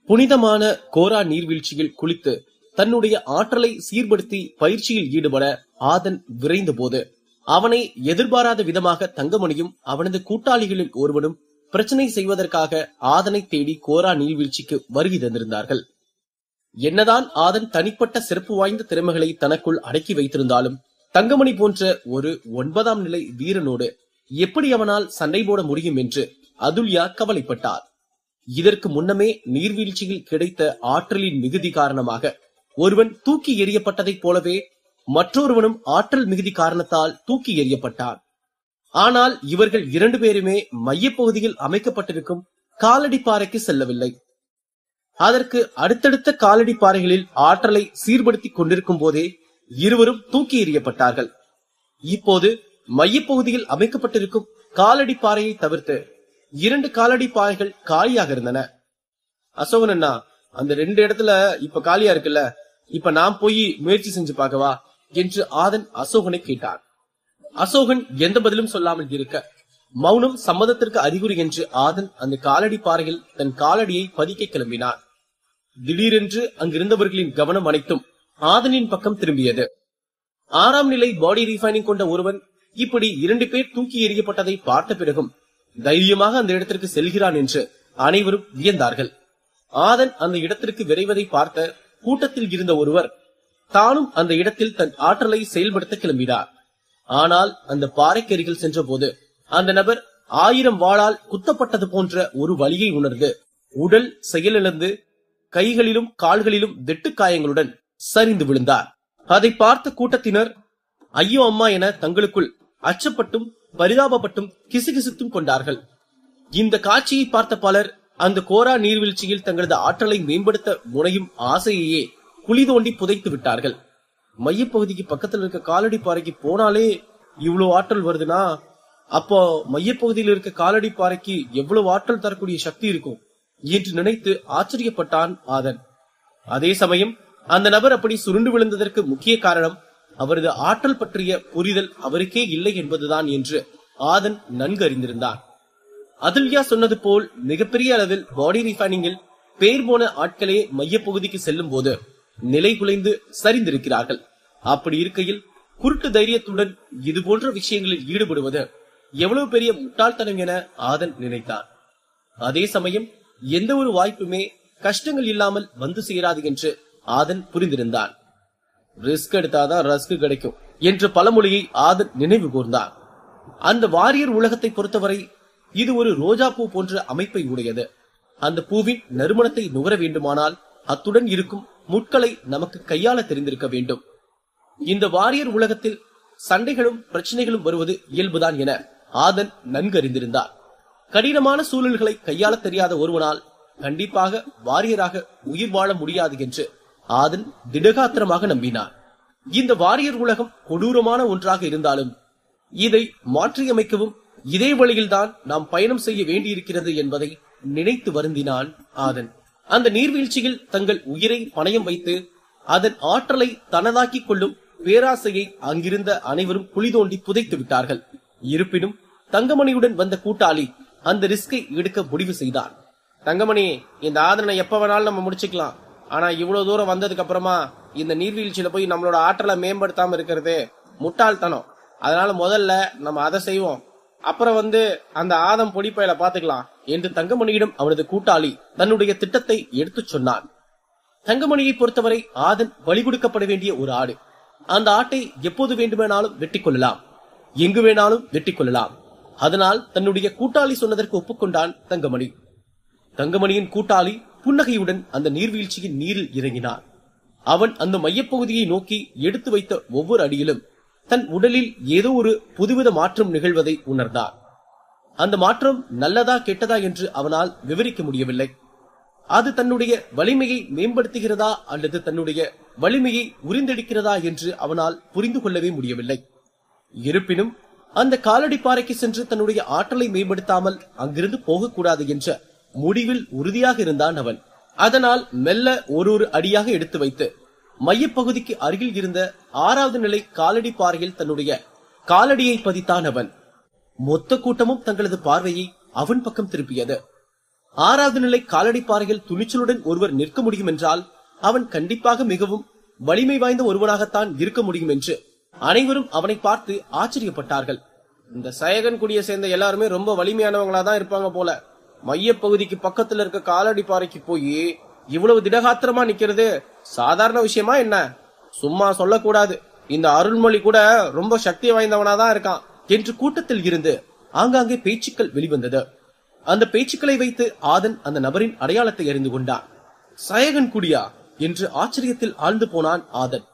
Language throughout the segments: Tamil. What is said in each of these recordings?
புனிதமான கோரா நீர்வீழ்ச்சியில் குளித்து தன்னுடைய ஆற்றலை சீர்படுத்தி பயிற்சியில் ஈடுபட ஆதன் விரைந்த போது அவனை எதிர்பாராத விதமாக தங்கமணியும் அவனது கூட்டாளிகளில் ஒருவனும் பிரச்சனை செய்வதற்காக ஆதனை தேடி கோரா நீர்வீழ்ச்சிக்கு வருகை தந்திருந்தார்கள். என்னதான் ஆதன் தனிப்பட்ட சிறப்பு வாய்ந்த திறமைகளை தனக்குள் அடக்கி வைத்திருந்தாலும் தங்கமணி போன்ற ஒரு 9ஆம் நிலை வீரனோடு எப்படி அவனால் சண்டை போட முடியும் என்று அதுல்யா கவலைப்பட்டார். இதற்கு முன்னமே நீர்வீழ்ச்சியில் கிடைத்த ஆற்றலின் மிகுதி காரணமாக ஒருவன் தூக்கி எறியப்பட்டதைப் போலவே மற்றொருவனும் ஆற்றல் மிகுதி காரணத்தால் தூக்கி எறியப்பட்டான். ஆனால் இவர்கள் 2 பேருமே மையப்பகுதியில் அமைக்கப்பட்டிருக்கும் காலடி பாறைக்கு செல்லவில்லை. அதற்கு அடுத்தடுத்த காலடி பாறைகளில் ஆற்றலை சீர்படுத்திக் கொண்டிருக்கும் போதே இருவரும் தூக்கி எறியப்பட்டார்கள். இப்போது மையப்பகுதியில் அமைக்கப்பட்டிருக்கும் காலடி பாறையை தவிர்த்து 2 காலடி பாறைகள் காலியாக இருந்தன. அசோகன் அண்ணா, அந்த 2 இடத்துல இப்ப காலியா இருக்குல்ல, இப்ப நான் போய் முயற்சி செஞ்சு பார்க்கவா என்று ஆதன் அசோகனை கேட்டான். அசோகன் எந்த பதிலும் சொல்லாமல் இருக்க மௌனம் சம்மதத்திற்கு அறிகுறி என்று ஆதன் அந்த காலடி பாறையில் தன் காலடியை பதிக்க கிளம்பினான். திடீரென்று அங்கிருந்தவர்களின் கவனம் அனைத்தும் ஆதனின் பக்கம் திரும்பியது. 6ஆம் நிலை பாடி ரீஃபைனிங் கொண்ட ஒருவன் இப்படி 2 பேர் தூக்கி எறியப்பட்டதை பார்த்த பிறகும் தைரியமாக அந்த இடத்திற்கு செல்கிறான் என்று அனைவரும் வியந்தார்கள். ஆதன் அந்த இடத்திற்கு விரைவதை பார்த்த கூட்டத்தில் இருந்த ஒருவர் தானும் அந்த இடத்தில் தன் ஆற்றலை செயல்படுத்த கிளம்பினார். ஆனால் அந்த பாறைக்கருகில் சென்ற போது அந்த நபர் 1000 வாளால் குத்தப்பட்டது போன்ற ஒரு வலியை உணர்ந்து உடல் செயலிழந்து கைகளிலும் கால்களிலும் வெட்டுக்காயங்களுடன் சரிந்து விழுந்தார். அதை பார்த்த கூட்டத்தினர் ஐயோ அம்மா என தங்களுக்குள் அச்சப்பட்டும் பரிதாபப்பட்டும் கிசுகிசுத்தும் கொண்டார்கள். இந்த காட்சியை பார்த்த பலர் அந்த கோரா நீர்வீழ்ச்சியில் தங்களது ஆற்றலை மேம்படுத்த முனையும் ஆசையையே குழி தோண்டி புதைத்து விட்டார்கள். மையப்பகுதிக்கு பக்கத்தில் இருக்க காலடி பாறைக்கு போனாலே இவ்வளவு ஆற்றல் வருதுன்னா அப்போ மையப்பகுதியில் இருக்க காலடி பாறைக்கு எவ்வளவு ஆற்றல் தரக்கூடிய சக்தி இருக்கும் என்று நினைத்து ஆச்சரியப்பட்டான் ஆதன். அதே சமயம் அந்த நபர் அப்படி சுருண்டு விழுந்ததற்கு முக்கிய காரணம் அவரது ஆற்றல் பற்றிய புரிதல் அவருக்கே இல்லை என்பதுதான் என்று ஆதன் நன்கு அறிந்திருந்தான். அதுல்யா சொன்னது போல் மிகப்பெரிய அளவில் பாடி ரீஃபைனிங்கில் பேர் போன ஆட்களே மையப்பகுதிக்கு செல்லும் போது நிலை குலைந்து சரிந்திருக்கிறார்கள். அப்படி இருக்கையில் குருட்டு தைரியத்துடன் இது போன்ற விஷயங்களில் ஈடுபடுவது எவ்வளவு பெரிய முட்டாள்தனம் என ஆதன் நினைத்தான். அதே சமயம் எந்த ஒரு வாய்ப்புமே கஷ்டங்கள் இல்லாமல் வந்து சேராது என்று ஆதன் புரிந்திருந்தான். ரிஸ்க் எடுத்தாதான் ரஸ்க் கிடைக்கும் என்ற பழமொழியை ஆதன் நினைவு கூர்ந்தான். அந்த வாரியர் உலகத்தை பொறுத்தவரை இது ஒரு ரோஜா பூ போன்ற அமைப்பை உடையது. அந்த பூவின் நறுமணத்தை நுகர வேண்டுமானால் அத்துடன் இருக்கும் முட்களை நமக்கு கையாள தெரிந்திருக்க வேண்டும். இந்த வாரியர் உலகத்தில் சண்டைகளும் பிரச்சனைகளும் வருவது இயல்புதான் என ஆதன் நன்கு அறிந்திருந்தார். கடினமான சூழல்களை கையாள தெரியாத ஒருவனால் கண்டிப்பாக வாரியராக உயிர் வாழ முடியாது என்று ஆதன் திடகாத்திரமாக நம்பினார். இந்த வாரியர் உலகம் கொடூரமான ஒன்றாக இருந்தாலும் இதை மாற்றியமைக்கவும் இதே வழியில்தான் நாம் பயணம் செய்ய வேண்டியிருக்கிறது என்பதை நினைத்து வருந்தினான் ஆதன். அந்த நீர்வீழ்ச்சியில் தங்கள் உயிரை பணயம் வைத்து அதன் ஆற்றலை தனதாக்கிக் கொள்ளும் பேராசையை அங்கிருந்த அனைவரும் குழி தோண்டி புதைத்து விட்டார்கள். இருப்பினும் தங்கமணியுடன் வந்த கூட்டாளி அந்த ரிஸ்கை எடுக்க முடிவு செய்தான். தங்கமணி, இந்த ஆதனை எப்ப வேணாலும் நம்ம முடிச்சுக்கலாம். ஆனா இவ்வளவு தூரம் வந்ததுக்கு அப்புறமா இந்த நீர்வீழ்ச்சியில போய் நம்மளோட ஆற்றலை மேம்படுத்தாம இருக்கிறது முட்டாள்தனம். அதனால முதல்ல நம்ம அதை செய்வோம், அப்புறம் அந்த ஆதம் பொடிப்பையில பாத்துக்கலாம் என்று தங்கமணியிடம் அவனது கூட்டாளி தன்னுடைய திட்டத்தை எடுத்து சொன்னான். தங்கமணியை பொறுத்தவரை ஆதன் பலி கொடுக்கப்பட வேண்டிய ஒரு ஆடு. அந்த ஆட்டை எப்போது வேண்டுமானாலும் வெட்டி கொள்ளலாம், எங்கு வேணாலும் வெட்டி கொள்ளலாம். அதனால் தன்னுடைய கூட்டாளி சொன்னதற்கு ஒப்புக்கொண்டான் தங்கமணி. தங்கமணியின் கூட்டாளி புன்னகையுடன் அந்த நீர்வீழ்ச்சியின் நீரில் இறங்கினான். அவன் அந்த மையப்பகுதியை நோக்கி எடுத்து வைத்த ஒவ்வொரு அடியிலும் தன் உடலில் ஏதோ ஒரு புதுவித மாற்றம் நிகழ்வதை உணர்ந்தான். அந்த மாற்றம் நல்லதா கெட்டதா என்று அவனால் விவரிக்க முடியவில்லை. அது தன்னுடைய வலிமையை மேம்படுத்துகிறதா அல்லது தன்னுடைய வலிமையை உரிந்தெடுக்கிறதா என்று அவனால் புரிந்து கொள்ளவே முடியவில்லை. இருப்பினும் அந்த காலடி பாறைக்கு சென்று தன்னுடைய ஆற்றலை மேம்படுத்தாமல் அங்கிருந்து போகக்கூடாது என்ற முடிவில் உறுதியாக இருந்தான் அவன். அதனால் மெல்ல ஒரு அடியாக எடுத்து வைத்து மையப்பகுதிக்கு அருகில் இருந்த 6வது நிலை காலடி பாறையில் தன்னுடைய காலடியை பதித்தான் அவன். மொத்த கூட்டமும் தங்களது பார்வையை அவன் பக்கம் திருப்பியது. 6வது நிலை காலடி பாறையில் துணிச்சலுடன் ஒருவர் நிற்க முடியும் என்றால் அவன் கண்டிப்பாக மிகவும் வலிமை வாய்ந்த ஒருவனாகத்தான் இருக்க முடியும் என்று அனைவரும் அவனை பார்த்து ஆச்சரியப்பட்டார்கள். இந்த சயகன் குடியை சேர்ந்த எல்லாருமே ரொம்ப வலிமையானவங்களா தான் இருப்பாங்க போல. மையப்பகுதிக்கு பக்கத்துல இருக்க காலடி பாறைக்கு போய் இவ்வளவு திடகாத்திரமா நிக்கிறது சாதாரண விஷயமா என்ன? சும்மா சொல்லக்கூடாது, இந்த அருள்மொழி கூட ரொம்ப சக்தி வாய்ந்தவனாதான் இருக்கான் என்று கூட்டத்தில் இருந்து ஆங்காங்கே பேச்சுக்கள் வெளிவந்தது. அந்த பேச்சுக்களை வைத்து ஆதன் அந்த நபரின் அடையாளத்தை அறிந்து கொண்டான். சயகன் குடியா என்று ஆச்சரியத்தில் ஆழ்ந்து போனான் ஆதன்.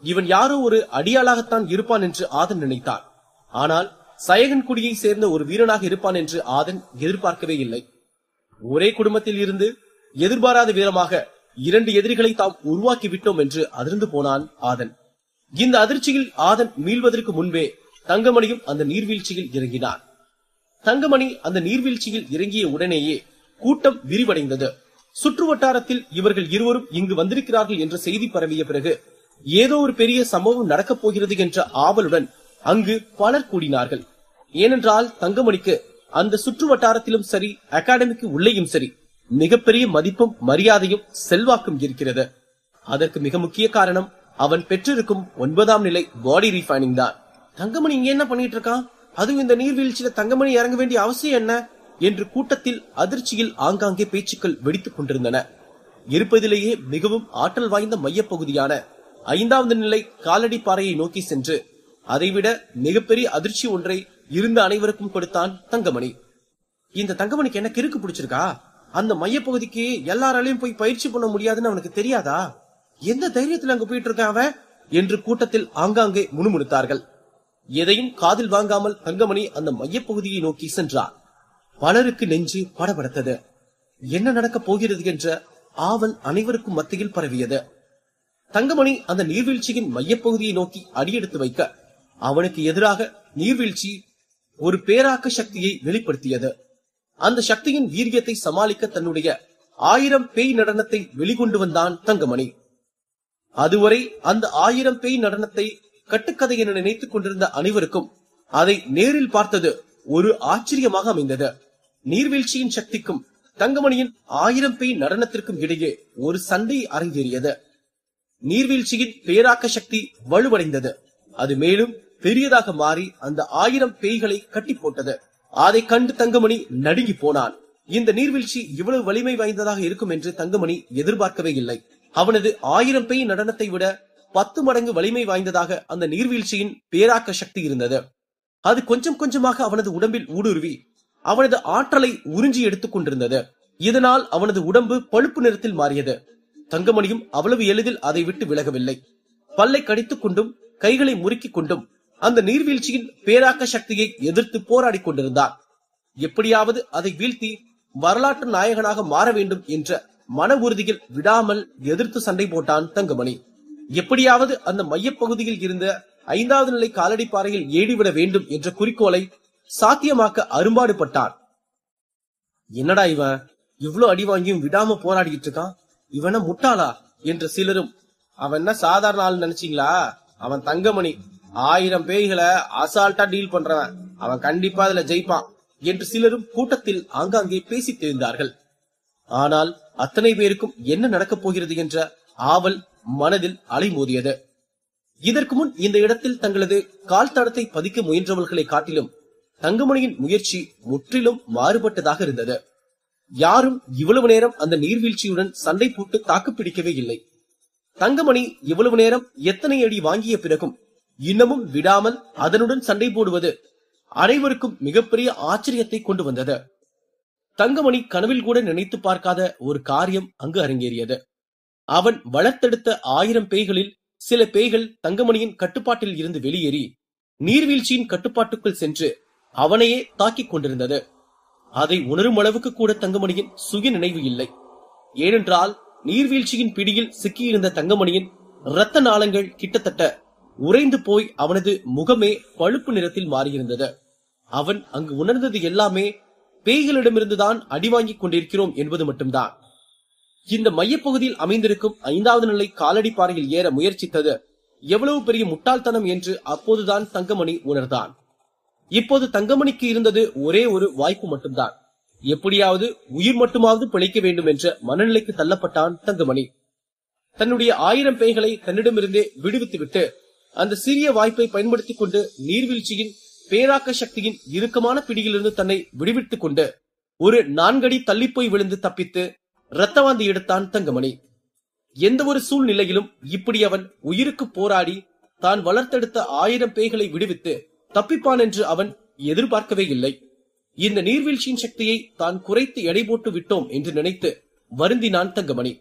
இவன் யாரோ ஒரு அடியாளாகத்தான் இருப்பான் என்று ஆதன் நினைத்தான். ஆனால் சயகன் குடியை சேர்ந்த ஒரு வீரனாக இருப்பான் என்று ஆதன் எதிர்பார்க்கவே இல்லை. ஒரே குடும்பத்தில் இருந்து எதிர்பாராத வீரமாக 2 எதிரிகளை தாம் உருவாக்கி விட்டோம் என்று அதிர்ந்து போனான் ஆதன். இந்த அதிர்ச்சியில் ஆதன் மீள்வதற்கு முன்பே தங்கமணியும் அந்த நீர்வீழ்ச்சியில் இறங்கினான். தங்கமணி அந்த நீர்வீழ்ச்சியில் இறங்கிய உடனேயே கூட்டம் விரிவடைந்தது. சுற்று வட்டாரத்தில் இவர்கள் இருவரும் இங்கு வந்திருக்கிறார்கள் என்ற செய்தி பரவிய பிறகு ஏதோ ஒரு பெரிய சம்பவம் நடக்கப் போகிறது என்ற ஆவலுடன் அங்கு பலர் கூடினார்கள். ஏனென்றால் தங்கமணிக்கு அந்த சுற்று வட்டாரத்திலும் சரி, அகாடமிக்கு உள்ளேயும் சரி, மிகப்பெரிய மதிப்பும் மரியாதையும் செல்வாக்கும் இருக்கிறது. அதற்கு மிக முக்கிய காரணம் அவன் பெற்றிருக்கும் 9ஆம் நிலை பாடி ரீஃபைனிங் தான். தங்கமணி இங்க என்ன பண்ணிட்டு இருக்கான்? அதுவும் இந்த நீர்வீழ்ச்சியில தங்கமணி இறங்க வேண்டிய அவசியம் என்ன என்று கூட்டத்தில் அதிர்ச்சியில் ஆங்காங்கே பேச்சுக்கள் வெடித்துக் கொண்டிருந்தன. இருப்பதிலேயே மிகவும் ஆற்றல் வாய்ந்த மையப்பகுதியான 5வது நிலை காலடி பாறையை நோக்கி சென்று அதைவிட மிகப்பெரிய அதிர்ச்சி ஒன்றை இருந்த அனைவருக்கும் கொடுத்தான் தங்கமணி. இந்த தங்கமணிக்கு என்ன கிறுக்கு பிடிச்சிருக்கா? அந்த மையப்பகுதிக்கு எல்லாராலையும் போய் பயிற்சி பண்ண முடியாதுன்னு அவனுக்கு தெரியாதா? எந்த தைரியத்துல அங்க போயிட்டு இருக்கான் அவன் என்று கூட்டத்தில் ஆங்காங்கே முணுமுணுத்தார்கள். எதையும் காதில் வாங்காமல் தங்கமணி அந்த மையப்பகுதியை நோக்கி சென்றார். பலருக்கு நெஞ்சு படபடத்தது. என்ன நடக்கப் போகிறது என்ற ஆவல் அனைவருக்கும் மத்தியில் பரவியது. தங்கமணி அந்த நீர்வீழ்ச்சியின் மையப்பகுதியை நோக்கி அடியெடுத்து வைக்க அவனுக்கு எதிராக நீர்வீழ்ச்சி ஒரு பேராக்க சக்தியை வெளிப்படுத்தியது. அந்த சக்தியின் வீரியத்தை சமாளிக்க தன்னுடைய 1000 பேய் நடனத்தை வெளிக்கொண்டு வந்தான் தங்கமணி. அதுவரை அந்த 1000 பேய் நடனத்தை கட்டுக்கதை என நினைத்துக் கொண்டிருந்த அனைவருக்கும் அதை நேரில் பார்த்தது ஒரு ஆச்சரியமாக அமைந்தது. நீர்வீழ்ச்சியின் சக்திக்கும் தங்கமணியின் 1000 பேய் நடனத்திற்கும் இடையே ஒரு சண்டை அரங்கேறியது. நீர்வீழ்ச்சியின் பேராக்க சக்தி வலுவடைந்தது. அது மேலும் பெரியதாக மாறி அந்த 1000 பேய்களை கட்டி போட்டது. அதை கண்டு தங்கமணி நடுங்கி போனான். இந்த நீர்வீழ்ச்சி இவ்வளவு வலிமை வாய்ந்ததாக இருக்கும் என்று தங்கமணி எதிர்பார்க்கவே இல்லை. அவனது 1000 பேய் நடனத்தை விட 10 மடங்கு வலிமை வாய்ந்ததாக அந்த நீர்வீழ்ச்சியின் பேராக்க சக்தி இருந்தது. அது கொஞ்சம் கொஞ்சமாக அவனது உடம்பில் ஊடுருவி அவனது ஆற்றலை உறிஞ்சி எடுத்துக் கொண்டிருந்தது. இதனால் அவனது உடம்பு பழுப்பு நிறத்தில் மாறியது. தங்கமணியும் அவ்வளவு எளிதில் அதை விட்டு விலகவில்லை. பல்லை கடித்துக் கொண்டும் கைகளை முறுக்கிக் கொண்டும் அந்த நீர்வீழ்ச்சியின் பேராக்க சக்தியை எதிர்த்து போராடி கொண்டிருந்தான். எப்படியாவது அதை வீழ்த்தி வரலாற்று நாயகனாக மாற வேண்டும் என்ற மன உறுதியில் விடாமல் எதிர்த்து சண்டை போட்டான் தங்கமணி. எப்படியாவது அந்த மையப்பகுதியில் இருந்த 5வது நிலை காலடி பாறையில் ஏடிவிட வேண்டும் என்ற குறிக்கோளை சாத்தியமாக்க அரும்பாடு பட்டான். என்னடா இவன் இவ்வளவு அடி வாங்கியும் விடாம போராடிட்டு இருக்கான், இவன முட்டாளா என்ற சிலரும், அவன் என்ன சாதாரண ஆள் நினைச்சீங்களா? அவன் தங்கமணி 1000 பேய்களை அசால்ட்டா டீல் பண்றவன், அவன் கண்டிப்பா அதுல ஜெயிப்பான் என்று சிலரும் கூட்டத்தில் ஆங்காங்கே பேசி தெரிந்தார்கள். ஆனால் அத்தனை பேருக்கும் என்ன நடக்கப் போகிறது என்ற ஆவல் மனதில் அலைமோதியது. இதற்கு முன் இந்த இடத்தில் தங்களது கால் தடத்தை பதிக்க முயன்றவர்களை காட்டிலும் தங்கமணியின் முயற்சி முற்றிலும் மாறுபட்டதாக இருந்தது. யாரும் இவ்வளவு நேரம் அந்த நீர்வீழ்ச்சியுடன் சண்டை போட்டு தாக்கு பிடிக்கவே இல்லை. தங்கமணி இவ்வளவு நேரம் எத்தனை அடி வாங்கிய பிறகும் இன்னமும் விடாமல் அதனுடன் சண்டை போடுவது அனைவருக்கும் மிகப்பெரிய ஆச்சரியத்தை கொண்டு வந்தது. தங்கமணி கனவில் கூட நினைத்து பார்க்காத ஒரு காரியம் அங்கு அரங்கேறியது. அவன் வளர்த்தெடுத்த 1000 பேய்களில் சில பேய்கள் தங்கமணியின் கட்டுப்பாட்டில் இருந்து வெளியேறி நீர்வீழ்ச்சியின் கட்டுப்பாட்டுக்குள் சென்று அவனையே தாக்கிக் கொண்டிருந்தது. அதை உணரும் அளவுக்கு கூட தங்கமணியின் சுய நினைவு இல்லை. ஏனென்றால் நீர்வீழ்ச்சியின் பிடியில் சிக்கியிருந்த தங்கமணியின் இரத்த நாளங்கள் கிட்டத்தட்ட உறைந்து போய் அவனது முகமே பழுப்பு நிறத்தில் மாறியிருந்தது. அவன் அங்கு உணர்ந்தது எல்லாமே பேய்களிடமிருந்துதான் அடி வாங்கிக் கொண்டிருக்கிறோம் என்பது மட்டும்தான். இந்த மையப்பகுதியில் அமைந்திருக்கும் 5வது நிலை காலடி பாறையில் ஏற முயற்சித்தது எவ்வளவு பெரிய முட்டாள்தனம் என்று அப்போதுதான் தங்கமணி உணர்ந்தான். இப்போது தங்கமணிக்கு இருந்தது ஒரே ஒரு வாய்ப்பு மட்டும்தான். எப்படியாவது உயிர் மட்டுமாவது பிழைக்க வேண்டும் என்ற மனநிலைக்கு தள்ளப்பட்டான் தங்கமணி. தன்னுடைய 1000 பேய்களை தன்னிடமிருந்தே விடுவித்துவிட்டு அந்த சிறிய வாய்ப்பை பயன்படுத்திக் கொண்டு நீர்வீழ்ச்சியின் பேராக்க சக்தியின் இறுக்கமான பிடியிலிருந்து தன்னை விடுவித்துக் கொண்டு ஒரு 4 அடி தள்ளிப்போய் விழுந்து தப்பித்து இரத்தவாந்தி எடுத்தான் தங்கமணி. எந்த ஒரு சூழ்நிலையிலும் இப்படி அவன் உயிருக்கு போராடி தான் வளர்த்தெடுத்த 1000 பேய்களை விடுவித்து தப்பிப்பான் என்று அவன் எதிர்பார்க்கவே இல்லை. இந்த நீர்வீழ்ச்சியின் சக்தியை தான் குறைத்து எடை போட்டு விட்டோம் என்று நினைத்து வருந்தினான் தங்கமணி.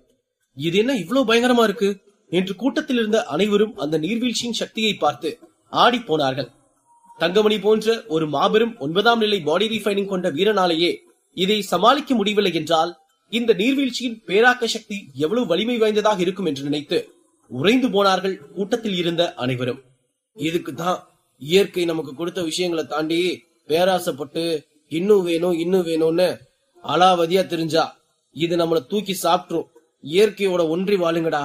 இது என்ன இவ்வளவு பயங்கரமா இருக்கு என்று கூட்டத்தில் இருந்த அனைவரும் அந்த நீர்வீழ்ச்சியின் சக்தியை பார்த்து ஆடி போனார்கள். தங்கமணி போன்ற ஒரு மாபெரும் 9ஆம் நிலை பாடி ரீஃபைனிங் கொண்ட வீரனாலேயே இதை சமாளிக்க முடியவில்லை என்றால் இந்த நீர்வீழ்ச்சியின் பேராக்க சக்தி எவ்வளவு வலிமை வாய்ந்ததாக இருக்கும் என்று நினைத்து உறைந்து போனார்கள் கூட்டத்தில் இருந்த அனைவரும். இதுக்கு தான் இயற்கை நமக்கு கொடுத்த விஷயங்களை தாண்டி பேராசைப்பட்டு இன்னும் வேணும் இன்னும் வேணும்னு அலாவதியா தெரிஞ்சா இது நம்மள தூக்கி சாப்பிட்டுரும். இயற்கையோட ஒன்றி வாழுங்கடா,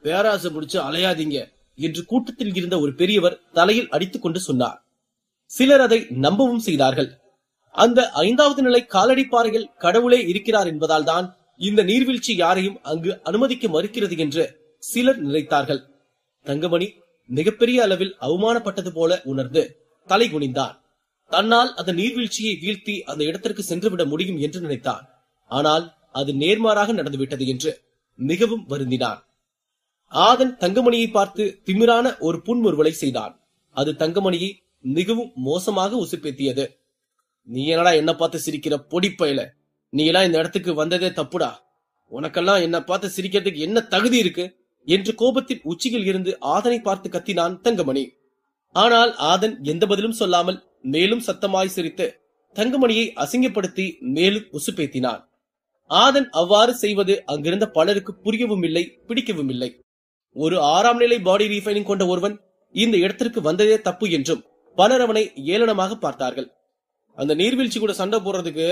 பேராசை பிடிச்சு அலையாதீங்க என்று கூட்டத்தில் இருந்த ஒரு பெரியவர் தலையில் அடித்துக் கொண்டு சொன்னார். சிலர் அதை நம்பவும் செய்தார்கள். அந்த 5வது நிலை காலடிப்பாறையில் கடவுளே இருக்கிறார் என்பதால் தான் இந்த நீர்வீழ்ச்சி யாரையும் அங்கு அனுமதிக்க மறுக்கிறது என்று சிலர் நினைத்தார்கள். தங்கமணி மிகப்பெரிய அளவில் அவமானப்பட்டது போல உணர்ந்து தலை குனிந்தான். தன்னால் அந்த நீர்வீழ்ச்சியை வீழ்த்தி அந்த இடத்திற்கு சென்றுவிட முடியும் என்று நினைத்தான். ஆனால் அது நேர்மாறாக நடந்துவிட்டது என்று மிகவும் வருந்தினான். ஆதன் தங்கமணியை பார்த்து திமிரான ஒரு புன்முறுவலை செய்தான். அது தங்கமணியை மிகவும் மோசமாக உசுப்பேத்தியது. நீ என்னடா என்ன பார்த்து சிரிக்கிற பொடிப்பையில, நீ எல்லாம் இந்த இடத்துக்கு வந்ததே தப்புடா, உனக்கெல்லாம் என்ன பார்த்து சிரிக்கிறதுக்கு என்ன தகுதி இருக்கு என்று கோபத்தின் உச்சியில் இருந்து ஆதனை பார்த்து கத்தினான் தங்கமணி. ஆனால் ஆதன் எந்த பதிலும் சொல்லாமல் மேலும் சத்தமாய் சிரித்து தங்கமணியை அசிங்கப்படுத்தி மேலும் உசுப்பேத்தினான். ஆதன் அவ்வாறு செய்வது அங்கிருந்த பலருக்கு புரியவும் இல்லை, பிடிக்கவும் இல்லை. ஒரு 6ஆம் நிலை பாடி ரீஃபைனிங் கொண்ட ஒருவன் இந்த இடத்திற்கு வந்ததே தப்பு என்றும் பலர் அவனை ஏளனமாக பார்த்தார்கள். அந்த நீர்வீழ்ச்சி கூட சண்டை போடுறதுக்கு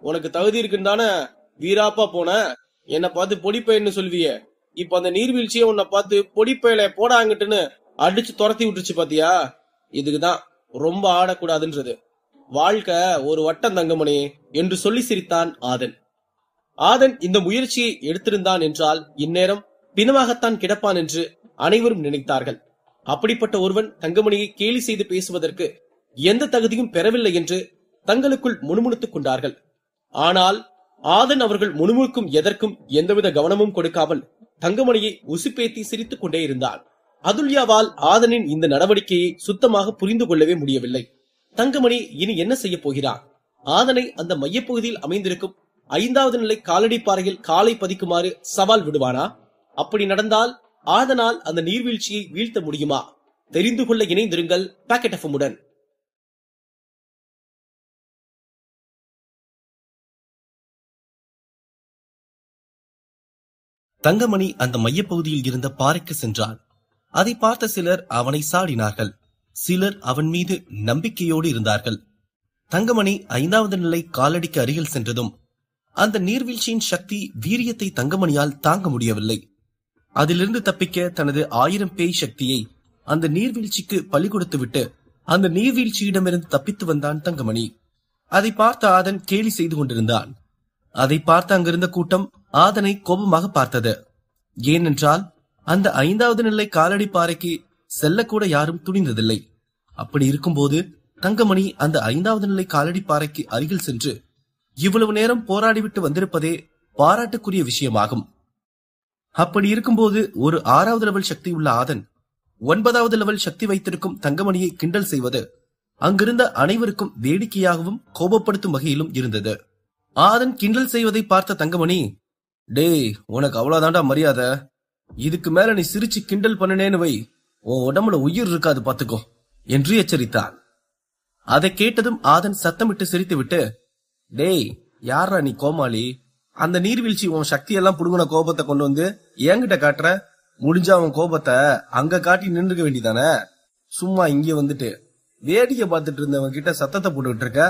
உனக்கு தகுதி இருக்குன்னு தானே வீராப்பா போன, என்ன பார்த்து பொடிப்பையன்னு சொல்விய, இப்ப அந்த நீர்வீழ்ச்சியை உன்னை பார்த்து பொடிப்பையில போடாங்கட்டுன்னு அடிச்சு துரத்தி விட்டுருச்சு பாத்தியா. இதுக்குதான் ரொம்ப ஆடக்கூடாதுன்றது. வாழ்க்கை ஒரு வட்டம் தங்கமணி என்று சொல்லி சிரித்தான் ஆதன். ஆதன் இந்த முயற்சியை எடுத்திருந்தான் என்றால் இந்நேரம் பிணமாகத்தான் கிடப்பான் என்று அனைவரும் நினைத்தார்கள். அப்படிப்பட்ட ஒருவன் தங்கமணியை கேலி செய்து பேசுவதற்கு எந்த தகுதியும் பெறவில்லை என்று தங்களுக்குள் முணுமுணுத்துக் கொண்டார்கள். ஆனால் ஆதன் அவர்கள் முணுமுணுக்கும் எதற்கும் எந்தவித கவனமும் கொடுக்காமல் தங்கமணியை உசுப்பேத்தி சிரித்துக் கொண்டே இருந்தான். அதுல்யாவால் ஆதனின் இந்த நடவடிக்கையை சுத்தமாக புரிந்து கொள்ளவே முடியவில்லை. தங்கமணி இனி என்ன செய்ய போகிறான்? ஆதனை அந்த மையப்பகுதியில் அமைந்திருக்கும் 5வது நிலை காலடிப்பாறையில் காலை பதிக்குமாறு சவால் விடுவானா? அப்படி நடந்தால் ஆதனால் அந்த நீர்வீழ்ச்சியை வீழ்த்த முடியுமா? தெரிந்து கொள்ள இணைந்திருங்கள் பாக்கெட் எஃப்எம் உடன். தங்கமணி அந்த மையப்பகுதியில் இருந்த பாறைக்கு சென்றான். அதை பார்த்த சிலர் அவனை சாடினார்கள். சிலர் அவன் மீது நம்பிக்கையோடு இருந்தார்கள். தங்கமணி 5வது நிலை காலடிக்கு அருகில் சென்றதும் அந்த நீர்வீழ்ச்சியின் சக்தி வீரியத்தை தங்கமணியால் தாங்க முடியவில்லை. அதிலிருந்து தப்பிக்க தனது 1000 பேய் சக்தியை அந்த நீர்வீழ்ச்சிக்கு பலி கொடுத்து விட்டு அந்த நீர்வீழ்ச்சியிடமிருந்து தப்பித்து வந்தான் தங்கமணி. அதை பார்த்த ஆதன் கேலி செய்து கொண்டிருந்தான். அதை பார்த்த அங்கிருந்த கூட்டம் ஆதனை கோபமாக பார்த்தது. ஏனென்றால் அந்த 5வது நிலை காலடி பாறைக்கு செல்லக்கூட யாரும் துணிந்ததில்லை. அப்படி இருக்கும்போது தங்கமணி அந்த 5வது நிலை காலடி பாறைக்கு அருகில் சென்று இவ்வளவு நேரம் போராடிவிட்டு வந்திருப்பதே பாராட்டுக்குரிய விஷயமாகும். அப்படி இருக்கும்போது ஒரு 6வது லெவல் சக்தி உள்ள ஆதன் 9வது லெவல் சக்தி வைத்திருக்கும் தங்கமணியை கிண்டல் செய்வது அங்கிருந்த அனைவருக்கும் வேடிக்கையாகவும் கோபப்படுத்தும் வகையிலும் இருந்தது. ஆதன் கிண்டல் செய்வதை பார்த்த தங்கமணி, டேய் உனக்கு அவ்வளவுதான்டா மரியாதை, இதுக்கு மேல நீ சிரிச்சு கிண்டல் பண்ணனேன்னு வை, உன் உடம்புல உயிர் இருக்காது பாத்துக்கோ என்று எச்சரித்தான். அதை கேட்டதும் ஆதன் சத்தமிட்டு சிரித்துவிட்டு, டேய் யாரா நீ கோமாளி, அந்த நீர்வீழ்ச்சி உன் சக்தியெல்லாம் புடுங்கின கோபத்தை கொண்டு வந்து என்கிட்ட காட்டுற, முடிஞ்சா அவன் கோபத்தை அங்க காட்டி நின்றுக்க வேண்டியதானே, சும்மா இங்க வந்துட்டு வேடிக்கை பார்த்துட்டு இருந்தவன் கிட்ட சத்தத்தை போட்டுக்கிட்டு இருக்க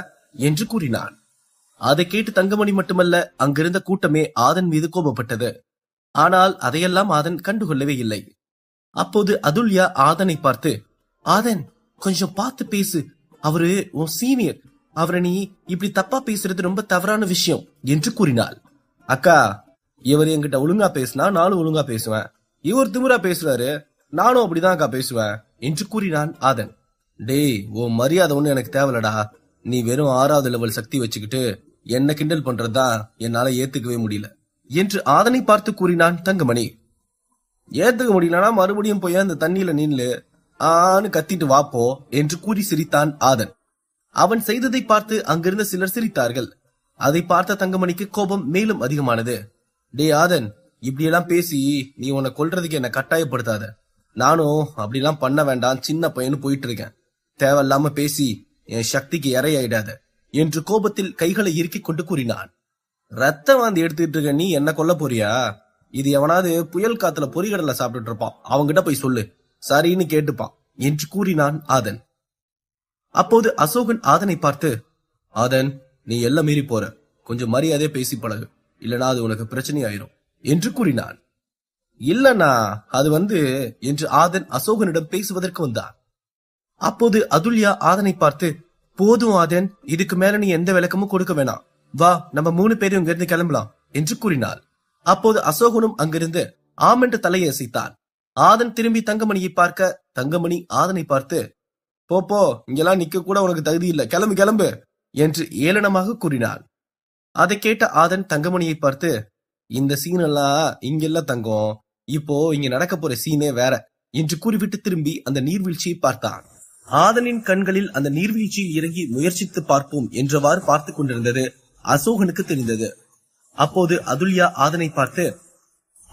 என்று கூறினான். அதை கேட்டு தங்கமணி மட்டுமல்ல அங்கிருந்த கூட்டமே ஆதன் மீது கோபப்பட்டது. ஆனால் அதையெல்லாம் ஆதன் கண்டுகொள்ளவே இல்லை. அப்போது அதுல்யா ஆதனை பார்த்து, ஆதன் கொஞ்சம் பார்த்து பேசு, அவரு உன் சீனியர், அவரை நீ இப்படி தப்பா பேசுறது ரொம்ப தவறான விஷயம் என்று கூறினாள். அக்கா, இவர் என்கிட்ட ஒழுங்கா பேசினா நானும் ஒழுங்கா பேசுவேன், இவர் திமிரா பேசுறாரு, நானும் அப்படிதான் அக்கா பேசுவேன் என்று கூறினான் ஆதன். டேய், உன் மரியாதை ஒண்ணு எனக்கு தேவலடா. நீ வெறும் 6வது லெவல் சக்தி வச்சுக்கிட்டு என்ன கிண்டல் பண்றதுதான் என்னால ஏத்துக்கவே முடியல என்று ஆதனை பார்த்து கூறினான் தங்கமணி. ஏத்துக்க முடியலனா மறுபடியும் போய் அந்த தண்ணியில நின்று ஆன்னு கத்திட்டு வாப்போ என்று கூறி சிரித்தான் ஆதன். அவன் செய்ததை பார்த்து அங்கிருந்த சிலர் சிரித்தார்கள். அதை பார்த்த தங்கமணிக்கு கோபம் மேலும் அதிகமானது. டே ஆதன், இப்படியெல்லாம் பேசி நீ உன்னை கொல்றதுக்கு என்ன கட்டாயப்படுத்தாத. நானும் அப்படிலாம் பண்ண வேண்டாம், சின்ன பையனு போயிட்டு இருக்கேன். தேவையில்லாம பேசி என் சக்திக்கு இரையாயிடாத என்று கோபத்தில் கைகளை இறுக்கிக் கொண்டு கூறினான். ரத்த வாந்தி எடுத்துட்டு இருக்க நீ என்ன கொல்ல போறியா? இது எவனாவது புயல் காத்துல பொறிகடலை சாப்பிட்டுட்டு இருப்பான், அவங்கிட்ட போய் சொல்லு, சரின்னு கேட்டுப்பான் என்று கூறினான் ஆதன். அப்போது அசோகன் ஆதனை பார்த்து, ஆதன், நீ எல்லாம் மீறி போற, கொஞ்சம் மரியாதையா பேசி பழகு, இல்லனா அது உனக்கு பிரச்சனை ஆயிரும் என்று கூறினான். இல்லனா அது என்று ஆதன் அசோகனிடம் பேசுவதற்கு வந்தான். அப்போது அதுல்யா ஆதனை பார்த்து, போதும் ஆதன், இதுக்கு மேல நீ எந்த விளக்கமும் கொடுக்க வேணாம், வா நம்ம 3 பேரும் இங்கிருந்து கிளம்பலாம் என்று கூறினாள். அப்போது அசோகனும் அங்கிருந்து ஆம் என்று தலையை அசைத்தான். ஆதன் திரும்பி தங்கமணியை பார்க்க தங்கமணி ஆதனை பார்த்து, போ, இங்கெல்லாம் நிக்க கூட உனக்கு தகுதி இல்ல, கிளம்பு கிளம்பு என்று ஏளனமாக கூறினாள். அதை கேட்ட ஆதன் தங்கமணியை பார்த்து, இந்த சீன் எல்லாம் இங்கெல்லாம் தங்கம், இப்போ இங்க நடக்க போற சீனே வேற என்று கூறிவிட்டு திரும்பி அந்த நீர்வீழ்ச்சியை பார்த்தான். ஆதனின் கண்களில் அந்த நீர்வீழ்ச்சியில் இறங்கி முயற்சித்து பார்ப்போம் என்றவாறு பார்த்து கொண்டிருந்தது அசோகனுக்கு தெரிந்தது. அப்போது அதுல்யா ஆதனை பார்த்து,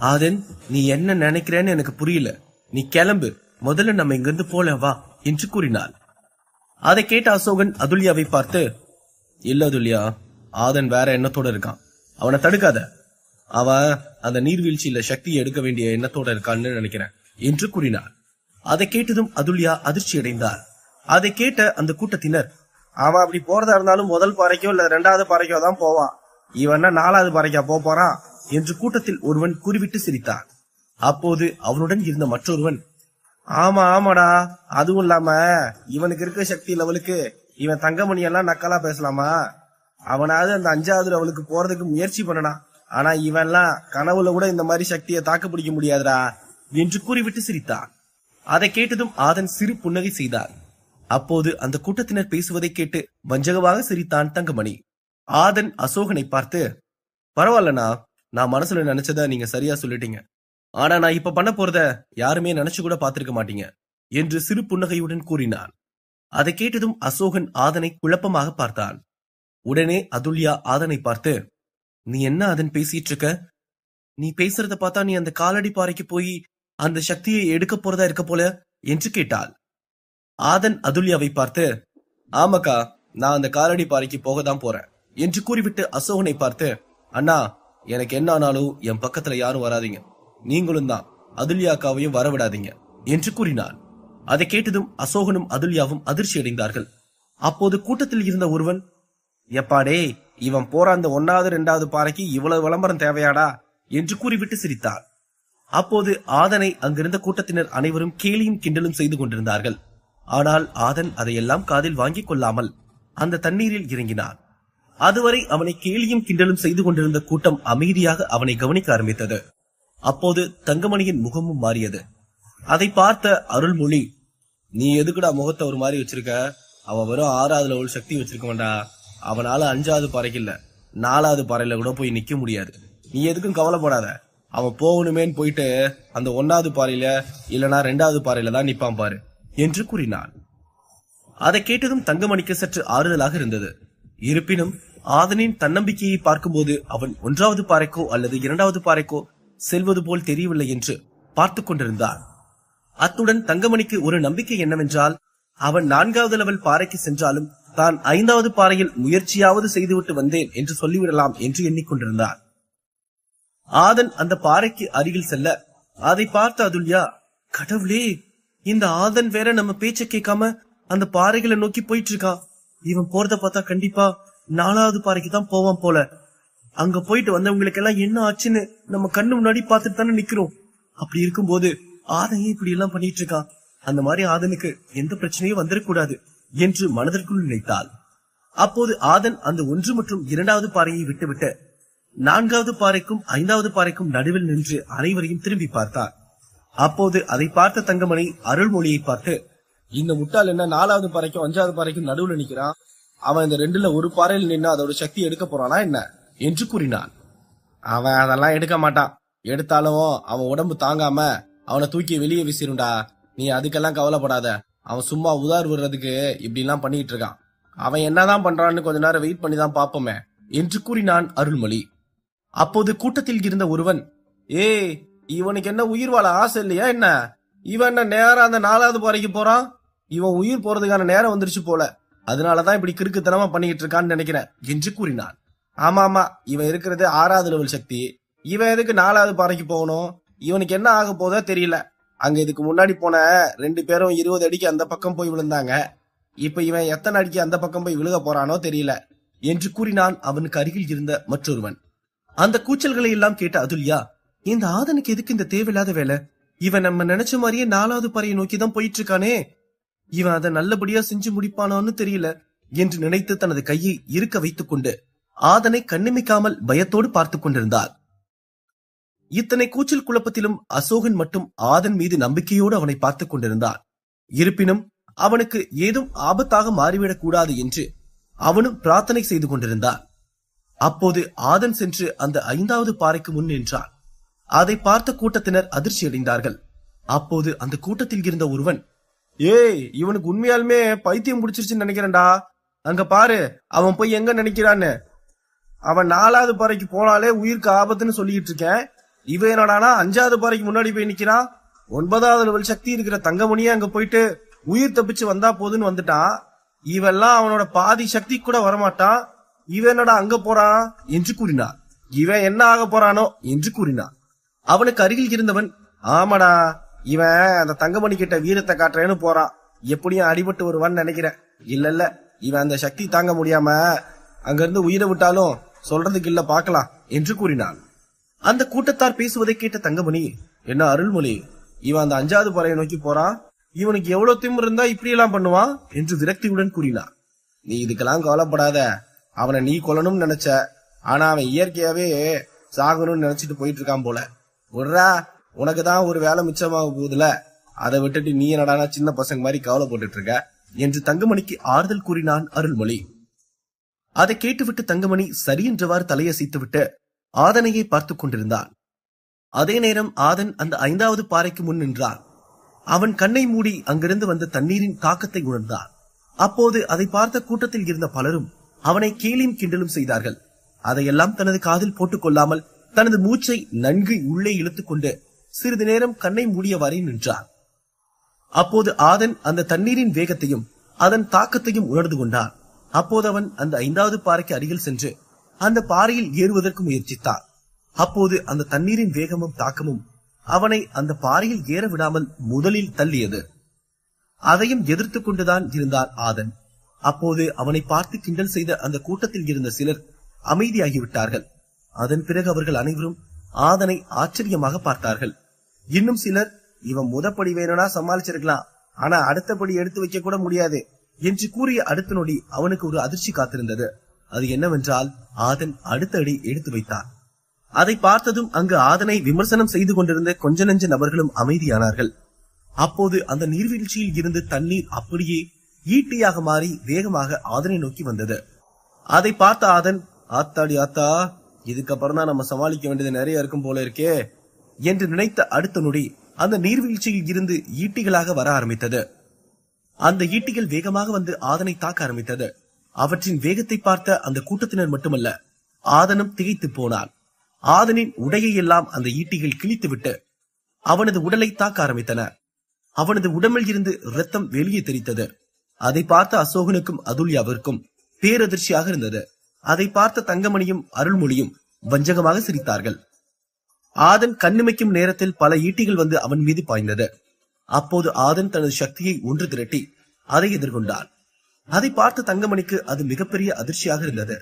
ஆதன், நீ என்ன நினைக்கிறேன்னு எனக்கு புரியல, நீ கிளம்பு, முதல்ல நம்ம இங்கிருந்து போல வா என்று கூறினாள். அதை கேட்ட அசோகன் அதுல்யாவை பார்த்து, இல்ல அதுல்யா, ஆதன் வேற எண்ணத்தோட இருக்கான், அவனை தடுக்காத, அவன் அந்த நீர்வீழ்ச்சியில சக்தியை எடுக்க வேண்டிய எண்ணத்தோட இருக்கான்னு நினைக்கிறேன் என்று கூறினார். அதை கேட்டதும் அதுல்யா அதிர்ச்சி அடைந்தார். அதை கேட்ட அந்த கூட்டத்தினர், அவன் அப்படி போறதா இருந்தாலும் முதல் பாறைக்கோ இல்ல 2வது பாறைக்கோ தான் போவான், இவன் 4வது பாறைக்கா போறான் என்று கூட்டத்தில் ஒருவன் கூறிவிட்டு சிரித்தான். அப்போது அவனுடன் இருந்த மற்றொருவன், ஆமாடா, அதுவும் இல்லாம இவனுக்கு இருக்க சக்தி லெவலுக்கு இவன் தங்கமணி எல்லாம் நக்கலா பேசலாமா? அவனாவது அந்த 5வது லெவலுக்கு போறதுக்கு முயற்சி பண்ணனா, ஆனா இவன்லாம் கனவுல கூட இந்த மாதிரி சக்தியை தாக்கு பிடிக்க முடியாதுடா என்று கூறிவிட்டு சிரித்தான். அதை கேட்டதும் ஆதன் சிறு புன்னகை செய்தார். அப்போது அந்த கூட்டத்தினர் பேசுவதை கேட்டு வஞ்சகமாக சிரித்தான் தங்கமணி. ஆதன் அசோகனை பார்த்து, பரவாயில்லண்ணா, நான் மனசுல நினைச்சத நீங்க சரியா சொல்லிட்டீங்க, ஆனா நான் இப்ப பண்ண போறத யாருமே நினைச்சு கூட பாத்திருக்க மாட்டீங்க என்று சிறு புன்னகையுடன் கூறினான். அதை கேட்டதும் அசோகன் ஆதனை குழப்பமாக பார்த்தான். உடனே அதுல்யா ஆதனை பார்த்து, நீ என்ன ஆதன் பேசிட்டு இருக்க? நீ பேசுறத பார்த்தா நீ அந்த காலடி பாறைக்கு போய் அந்த சக்தியை எடுக்க போறதா இருக்க போல என்று கேட்டாள். ஆதன் அதுல்யாவை பார்த்து, ஆமாக்கா, நான் அந்த காலடி பாறைக்கு போகத்தான் போறேன் என்று கூறிவிட்டு அசோகனை பார்த்து, அண்ணா, எனக்கு என்ன ஆனாலும் என் பக்கத்துல யாரும் வராதிங்க, நீங்களும் தான் அதுல்யாக்காவையும் வரவிடாதீங்க என்று கூறினான். அதை கேட்டதும் அசோகனும் அதுல்யாவும் அதிர்ச்சி அடைந்தார்கள். அப்போது கூட்டத்தில் இருந்த ஒருவன், எப்பாடே, இவன் போற அந்த 1வது 2வது பாறைக்கு இவ்வளவு விளம்பரம் தேவையாடா என்று கூறிவிட்டு சிரித்தார். அப்போது ஆதனை அங்கிருந்த கூட்டத்தினர் அனைவரும் கேலியும் கிண்டலும் செய்து கொண்டிருந்தார்கள். ஆனால் ஆதன் அதையெல்லாம் காதில் வாங்கிக் கொள்ளாமல் அந்த தண்ணீரில் இறங்கினான். அதுவரை அவனை கேலியும் கிண்டலும் செய்து கொண்டிருந்த கூட்டம் அமைதியாக அவனை கவனிக்க ஆரம்பித்தது. அப்போது தங்கமணியின் முகமும் மாறியது. அதை பார்த்த அருள்மொழி, நீ எதுக்குடா முகத்தை ஒரு மாதிரி வச்சிருக்க? அவன் வெறும் 6வது லெவல் சக்தி வச்சிருக்க வேண்டா, அவனால 5வது பாறைக்கு இல்ல 4வது பாறையில கூட போய் நிக்க முடியாது, நீ எதுக்கும் கவலைப்படாத, அவன் போகணுமேன்னு போயிட்டு அந்த 1வது பாறையில இல்லனா 2வது பாறையில தான் நிப்பான் பாரு என்று கூறினான். அதை கேட்டதும் தங்கமணிக்கு சற்று ஆறுதலாக இருந்தது. இருப்பினும் ஆதனின் தன்னம்பிக்கையை பார்க்கும்போது அவன் 1வது பாறைக்கோ அல்லது 2வது பாறைக்கோ செல்வது போல் தெரியவில்லை என்று பார்த்து கொண்டிருந்தான். அத்துடன் தங்கமணிக்கு ஒரு நம்பிக்கை என்னவென்றால், அவன் 4வது லெவல் பாறைக்கு சென்றாலும் தான் 5வது பாறையில் முயற்சியாவது செய்துவிட்டு வந்தேன் என்று சொல்லிவிடலாம் என்று எண்ணிக்கொண்டிருந்தான். ஆதன் அந்த பாறைக்கு அருகில் செல்ல அதை பார்த்த அதுல்யா, கடவுளே, இந்த ஆதன் வேற நம்ம பேச்ச கேட்காம அந்த பாறைகளை நோக்கி போயிட்டு இருக்கான், இவன் போறத பார்த்தா கண்டிப்பா 4வது பாறைக்கு தான் போவான் போல, அங்க போயிட்டு வந்தவங்களுக்கு எல்லாம் என்ன ஆச்சுன்னு நம்ம கண்ணு முன்னாடி பார்த்துட்டு தானே நிக்கிறோம், அப்படி இருக்கும்போது ஆதன் இப்படி எல்லாம் பண்ணிட்டு இருக்கான், அந்த மாதிரி ஆதனுக்கு எந்த பிரச்சனையும் வந்துடக்கூடாது என்று மனதிற்குள் நினைத்தாள். அப்போது ஆதன் அந்த 1 மற்றும் 2வது பாறையை விட்டுவிட்டு 4வது பாறைக்கும் 5வது பாறைக்கும் நடுவில் நின்று அனைவரையும் திரும்பி பார்த்தார். அப்போது அதை பார்த்த தங்கமணி அருள்மொழியை பார்த்து, இந்த முட்டாள் என்ன 4வது பாறைக்கும் 5வது பாறைக்கும் நடுவுல நிக்கிறான்? அவன் இந்த 2ல ஒரு பாறையில் நின்று அதோட சக்தி எடுக்க போறானா என்ன என்று கூறினான். அவன் அதெல்லாம் எடுக்க மாட்டான். எடுத்தாலும் அவன் உடம்பு தாங்காம அவனை தூக்கி வெளியே வீசிருண்டா. நீ அதுக்கெல்லாம் கவலைப்படாத. அவன் சும்மா உதார் விடுறதுக்கு இப்படி எல்லாம் பண்ணிட்டு இருக்கான். அவன் என்னதான் பண்றான்னு கொஞ்ச நேரம் வெயிட் பண்ணி தான் பாப்போமே என்று கூறினான் அருள்மொழி. அப்போது கூட்டத்தில் இருந்த ஒருவன், இவனுக்கு என்ன உயிர் வாழ ஆசை இல்லையா என்ன? இவன் என்ன நேரம் அந்த 4வது பாறைக்கு போறான்? இவன் உயிர் போறதுக்கான நேரம் வந்துருச்சு போல. அதனாலதான் இப்படி கிறுக்குத்தனமா பண்ணிட்டு இருக்கான்னு நினைக்கிறேன் என்று கூறினான். ஆமா, இவன் இருக்கிறது 6வது லெவல் சக்தி. இவன் எதுக்கு 4வது பாறைக்கு போகணும்? இவனுக்கு என்ன ஆக போதோ தெரியல. அங்க இதுக்கு முன்னாடி போன 2 பேரும் 20 அடிக்கு அந்த பக்கம் போய் விழுந்தாங்க. இப்ப இவன் எத்தனை அடிக்கு அந்த பக்கம் போய் விழுக போறானோ தெரியல என்று கூறினான் அவனுக்கு அருகில் இருந்த மற்றொருவன். அந்த கூச்சல்களை எல்லாம் கேட்ட அதுல்யா, இந்த ஆதனுக்கு எதுக்கு இந்த தேவையில்லாத வேலை? இவன் நம்ம நினைச்ச மாதிரியே 4வது பாறையை நோக்கிதான் போயிட்டு இருக்கானே, இவன் அதை நல்லபடியா செஞ்சு முடிப்பானோன்னு தெரியல என்று நினைத்து தனது கையை இருக்க வைத்துக் கொண்டு ஆதனை கண்ணிமைக்காமல் பயத்தோடு பார்த்து கொண்டிருந்தார். இத்தனை கூச்சல் குழப்பத்திலும் அசோகன் மட்டும் ஆதன் மீது நம்பிக்கையோடு அவனை பார்த்துக் கொண்டிருந்தான். இருப்பினும் அவனுக்கு ஏதும் ஆபத்தாக மாறிவிடக் கூடாது என்று அவனும் பிரார்த்தனை செய்து கொண்டிருந்தான். அப்போது ஆதன் சென்று அந்த 5வது பாறைக்கு முன் நின்றான். அதை பார்த்த கூட்டத்தினர் அதிர்ச்சி அடைந்தார்கள். அப்போது அந்த கூட்டத்தில் இருந்த ஒருவன், இவனுக்கு உண்மையாலுமே பைத்தியம் பிடிச்சிருச்சுன்னு நினைக்கிறேன்டா. அங்க பாரு, அவன் போய் எங்க நினைக்கிறான்னு. அவன் 4வது பாறைக்கு போனாலே உயிருக்கு ஆபத்துன்னு சொல்லிட்டு இருக்கேன். இவன் என்னடானா 5வது பாறைக்கு முன்னாடி போய் நிக்கிறான். 9வது லெவல் சக்தி இருக்கிற தங்கமணியே அங்க போயிட்டு உயிர் தப்பிச்சு வந்தா போதுன்னு வந்துட்டான். இவெல்லாம் அவனோட பாதி சக்தி கூட வரமாட்டான். இவன் என்னடா அங்க போறான் என்று கூறினான். இவன் என்ன ஆக போறானோ என்று கூறினான். அவனுக்கு அருகில் இருந்தவன், ஆமாடா, இவன் அந்த தங்கமணி கிட்ட வீரத்தை காட்டுறேன்னு போறான். எப்படியும் அடிபட்டு வருவான்னு நினைக்கிறேன். இல்ல, இவன் அந்த சக்தி தாங்க முடியாம அங்க இருந்து உயிரை விட்டாலும் சொல்றதுக்கு இல்ல, பாக்கலாம் என்று கூறினான். அந்த கூட்டத்தார் பேசுவதை கேட்ட தங்கமணி, என்ன அருள்மொழி, இவன் அந்த 5வது பாறையை நோக்கி போறான். இவனுக்கு எவ்வளவு திமிரு இருந்தா இப்படி எல்லாம் பண்ணுவான் என்று விரக்தியுடன் கூறினான். நீ இதுக்கெல்லாம் கவலைப்படாத. அவனை நீ கொல்லணும்னு நினைச்ச, ஆனா அவன் இயற்கையாவே சாகணும்னு நினைச்சிட்டு போயிட்டு இருக்கான் போல. விட்றா, உனக்குதான் ஒரு வேலை மிச்சமாக போகுதுல, அதை விட்டுட்டு நீ என்னடானா சின்ன பசங்க மாதிரி கவலைப்பட்டு இருக்க என்று தங்கமணிக்கு ஆறுதல் கூறினான் அருள்மொழி. அதை கேட்டுவிட்டு தங்கமணி சரி என்றவாறு தலையசைத்துவிட்டு ஆதனையை பார்த்து கொண்டிருந்தான். அதே நேரம் ஆதன் அந்த 5வது பாறைக்கு முன் நின்றான். அவன் கண்ணை மூடி அங்கிருந்து வந்த தண்ணீரின் தாக்கத்தை உணர்ந்தான். அப்போது அதை பார்த்த கூட்டத்தில் இருந்த பலரும் அவனை கேலியும் கிண்டலும் செய்தார்கள். அதையெல்லாம் தனது காதில் போட்டுக் கொள்ளாமல் தனது மூச்சை நன்கு உள்ளே இழுத்துக் கொண்டு சிறிது நேரம் கண்ணை மூடியவாறே நின்றான். அப்போது ஆதன் அந்த தண்ணீரின் வேகத்தையும் அதன் தாக்கத்தையும் உணர்ந்து கொண்டான். அப்போது அவன் அந்த 5வது பாறைக்கு அருகில் சென்று அந்த பாறையில் ஏறுவதற்கு முயற்சித்தான். அப்போது அந்த தண்ணீரின் வேகமும் தாக்கமும் அவனை அந்த பாறையில் ஏற விடாமல் முதலில் தள்ளியது. அதையும் எதிர்த்து கொண்டுதான் இருந்தான் ஆதன். அப்போது அவனை பார்த்து கிண்டல் செய்த அந்த கூட்டத்தில் இருந்த சிலர் அமைதியாகிவிட்டார்கள். அதன் பிறகு அவர்கள் அனைவரும் ஆதனை ஆச்சரியமாக பார்த்தார்கள். இன்னும் சிலர், இவன் முதப்படி வேணும்னா சமாளிச்சிருக்கலாம், ஆனா அடுத்தபடி எடுத்து வைக்க கூட முடியாது என்று கூறிய அடுத்த நொடி அவனுக்கு ஒரு அதிர்ச்சி காத்திருந்தது. அது என்னவென்றால் ஆதன் அடுத்த அடி எடுத்து வைத்தான். அதை பார்த்ததும் அங்கு ஆதனை விமர்சனம் செய்து கொண்டிருந்த கொஞ்ச நெஞ்ச நபர்களும் அமைதியானார்கள். அப்போது அந்த நீர்வீழ்ச்சியில் இருந்து தண்ணீர் அப்படியே ஈட்டியாக மாறி வேகமாக ஆதனை நோக்கி வந்தது. அதை பார்த்த ஆதன், ஆத்தாடி ஆத்தா, இதுக்கப்புறம் தான் நம்ம சமாளிக்க வேண்டியது நிறைய இருக்கும் போல இருக்கே என்று நினைத்த அடுத்த நொடி அந்த நீர்வீழ்ச்சியில் இருந்து ஈட்டிகளாக வர ஆரம்பித்தது. அந்த ஈட்டிகள் வேகமாக வந்து ஆதனை தாக்க ஆரம்பித்தது. அவற்றின் வேகத்தை பார்த்த அந்த கூட்டத்தினர் மட்டுமல்ல, ஆதனும் திகைத்து போனான். ஆதனின் உடையை எல்லாம் அந்த ஈட்டிகள் கிழித்துவிட்டு அவனது உடலை தாக்க ஆரம்பித்தன. அவனது உடம்பில் இருந்து இரத்தம் வெளியே தெரித்தது. அதை பார்த்த அசோகனுக்கும் அதுல்யாவிற்கும் பேரதிர்ச்சியாக இருந்தது. அதை பார்த்த தங்கமணியும் அருள்மொழியும் வஞ்சகமாக சிரித்தார்கள். ஆதன் கண்ணிமைக்கும் நேரத்தில் பல ஈட்டிகள் வந்து அவன் மீது பாய்ந்தது. அப்போது ஆதன் தனது சக்தியை ஒன்று திரட்டி அதை எதிர்கொண்டான். அதை பார்த்த தங்கமணிக்கு அது மிகப்பெரிய அதிர்ச்சியாக இருந்தது.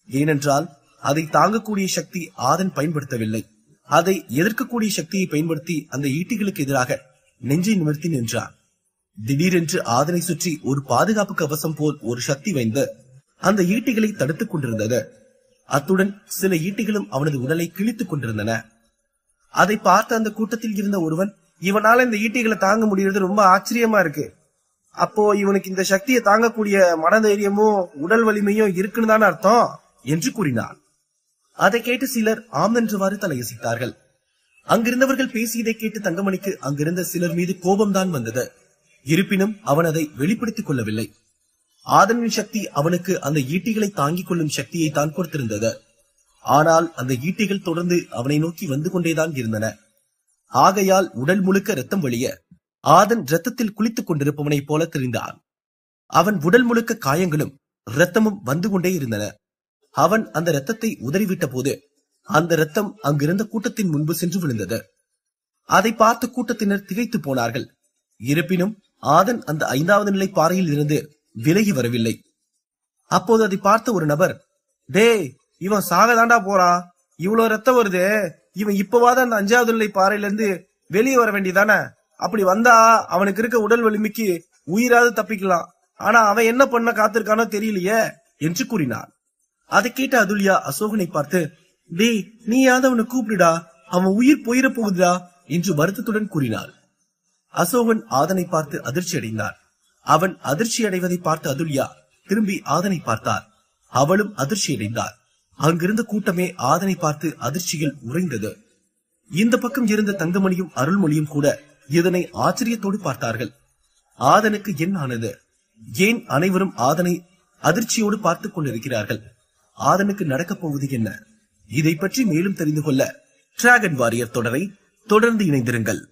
ஏனென்றால் அதை தாங்கக்கூடிய சக்தி ஆதன் பயன்படுத்தவில்லை. அதை எதிர்க்கக்கூடிய சக்தியை பயன்படுத்தி அந்த ஈட்டிகளுக்கு எதிராக நெஞ்சை நிமிர்த்தி நின்றான். திடீரென்று ஆதனை சுற்றி ஒரு பாதுகாப்பு கவசம் போல் ஒரு சக்தி வைந்து அந்த ஈட்டிகளை தடுத்துக் கொண்டிருந்தது. அத்துடன் சில ஈட்டிகளும் அவனது உடலை கிழித்துக் கொண்டிருந்தன. அதை பார்த்த அந்த கூட்டத்தில் இருந்த ஒருவன், இவனால இந்த ஈட்டிகளை தாங்க முடியறது ரொம்ப ஆச்சரியமா இருக்கு. அப்போ இவனுக்கு இந்த சக்தியை தாங்கக்கூடிய மனதைரியமும் உடல் வலிமையும் இருக்குன்னு தானே அர்த்தம் என்று கூறினான். அதை கேட்டு சிலர் ஆம் என்றவாறு தலையசித்தார்கள். அங்கிருந்தவர்கள் பேசியதை கேட்டு தங்கமணிக்கு அங்கிருந்த சிலர் மீது கோபம்தான் வந்தது. இருப்பினும் அவன் அதை வெளிப்படுத்திக் கொள்ளவில்லை. ஆதனின் சக்தி அவனுக்கு அந்த ஈட்டிகளை தாங்கிக் கொள்ளும் சக்தியை தான் கொடுத்திருந்தது. ஆனால் அந்த ஈட்டிகள் தொடர்ந்து அவனை நோக்கி வந்து கொண்டேதான் இருந்தன. ஆகையால் உடல் முழுக்க ரத்தம் வழிய ஆதன் ரத்தத்தில் குளித்துக் கொண்டிருப்பவனைப் போல தெரிந்தான். அவன் உடல் முழுக்க காயங்களும் இரத்தமும் வந்து கொண்டே இருந்தன. அவன் அந்த இரத்தத்தை உதறிவிட்ட போது அந்த இரத்தம் அங்கிருந்த கூட்டத்தின் முன்பு சென்று விழுந்தது. அதை பார்த்து கூட்டத்தினர் திகைத்து போனார்கள். இருப்பினும் ஆதன் அந்த 5வது நிலை பாறையில் இருந்து விலகி வரவில்லை. அப்போது அதை பார்த்த ஒரு நபர், டேய், இவன் சாகதாண்டா போறா, இவ்வளவு ரத்தம் வருதே, இவன் இப்பவாத அந்த 5வது நிலை பாறையிலிருந்து வெளியே வர வேண்டியதானே, அப்படி வந்தா அவனுக்கு இருக்க உடல் வலிமைக்கு உயிராது தப்பிக்கலாம், ஆனா அவன் என்ன பண்ண காத்திருக்கானோ தெரியலையே என்று கூறினான். அதை கேட்ட அதுல்யா அசோகனை பார்த்து, டேய், நீயாவது அவனை கூப்பிடுடா, அவன் உயிர் போயிட போகுதுடா என்று வருத்தத்துடன் கூறினாள். அசோகன் ஆதனை பார்த்து அதிர்ச்சி அடைந்தார். அவன் அதிர்ச்சி அடைவதை பார்த்த அதுல்யா திரும்பி ஆதனை பார்த்தார். அவளும் அதிர்ச்சி அடைந்தார். அங்கிருந்த கூட்டமே ஆதனை பார்த்து அதிர்ச்சியில் உறைந்தது. இந்த பக்கம் இருந்த தங்கமணியும் அருள்மொழியும் கூட இதனை ஆச்சரியத்தோடு பார்த்தார்கள். ஆதனுக்கு என்ன ஆனது? ஏன் அனைவரும் ஆதனை அதிர்ச்சியோடு பார்த்துக் கொண்டிருக்கிறார்கள்? ஆதனுக்கு நடக்கப் போவது என்ன? இதை பற்றி மேலும் தெரிந்து கொள்ள டிராகன் வாரியர் தொடரை தொடர்ந்து இணைந்திருங்கள்.